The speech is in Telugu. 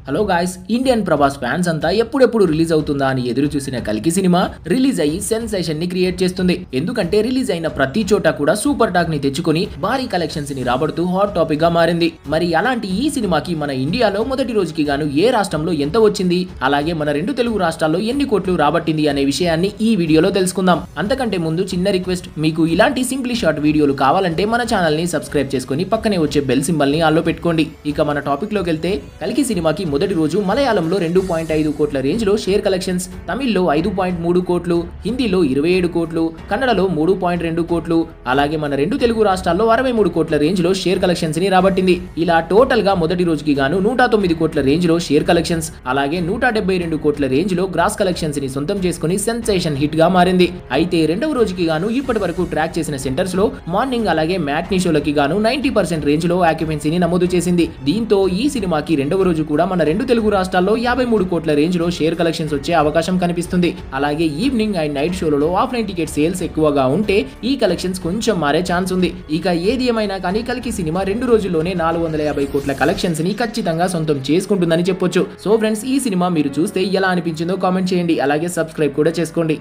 Hello guys, Indian Prabhas fans అంతా ఎప్పుడెప్పుడు రిలీజ్ అవుతుందా అని ఎదురు చూసిన కల్కి సినిమా రిలీజ్ అయ్యి సెన్సేషన్ ని క్రియేట్ చేస్తుంది. ఎందుకంటే రిలీజ్ అయిన ప్రతి చోట కూడా సూపర్ టాక్ ని తెచ్చుకుని భారీ కలెక్షన్స్ ని రాబడుతూ హాట్ టాపిక్ గా మారింది. మరి అలాంటి ఈ సినిమాకి మన ఇండియాలో మొదటి రోజుకి గాను ఏ రాష్ట్రంలో ఎంత వచ్చింది, అలాగే మన రెండు తెలుగు రాష్ట్రాల్లో ఎన్ని కోట్లు రాబట్టింది అనే విషయాన్ని ఈ వీడియోలో తెలుసుకుందాం. అంతకంటే ముందు చిన్న రిక్వెస్ట్, మీకు ఇలాంటి సింప్లీ షార్ట్ వీడియోలు కావాలంటే మన ఛానల్ ని సబ్స్క్రైబ్ చేసుకుని పక్కనే వచ్చే బెల్ సింబల్ ని ఆల్లో పెట్టుకోండి. ఇక మన టాపిక్ లోకి వెళ్తే, కల్కి సినిమాకి మొదటి రోజు మలయాళంలో 2.5 కోట్ల రేంజ్ లో షేర్ కలెక్షన్స్, తమిళ్లో 5.3 కోట్లు, హిందీలో 27 కోట్లు, కన్నడలో 3.2 కోట్లు, అలాగే మన రెండు తెలుగు రాష్ట్రాల్లో 63 కోట్ల రేంజ్ లో షేర్ కలెక్షన్స్ ని రాబట్టింది. ఇలా టోటల్ గా మొదటి రోజుకి గాను 109 కోట్ల రేంజ్ లో షేర్ కలెక్షన్స్, అలాగే 172 కోట్ల రేంజ్ లో గ్రాస్ కలెక్షన్స్ ని సొంతం చేసుకుని సెన్సేషన్ హిట్ గా మారింది. అయితే రెండవ రోజుకి గాను ఇప్పటి వరకు ట్రాక్ చేసిన సెంటర్స్ లో మార్నింగ్ అలాగే మ్యాట్నీ షోలకి గాను 90% రేంజ్ లో ఆక్యుపెన్సీని నమోదు చేసింది. దీంతో ఈ సినిమాకి రెండవ రోజు కూడా మన రెండు తెలుగు రాష్ట్రాల్లో 53 కోట్ల రేంజ్ లో షేర్ కలెక్షన్స్ వచ్చే అవకాశం కనిపిస్తుంది. అలాగే ఈవినింగ్ అండ్ నైట్ షోలలో ఆఫ్లైన్ టికెట్ సేల్స్ ఎక్కువగా ఉంటే ఈ కలెక్షన్స్ కొంచెం మారే ఛాన్స్ ఉంది. ఇక ఏది ఏమైనా కానీ కల్కి సినిమా 2 రోజుల్లోనే 450 కోట్ల కలెక్షన్స్ ని ఖచ్చితంగా సొంతం చేసుకుంటుందని చెప్పొచ్చు. సో ఫ్రెండ్స్, ఈ సినిమా మీరు చూస్తే ఎలా అనిపించిందో కామెంట్ చేయండి. అలాగే సబ్స్క్రైబ్ కూడా చేసుకోండి.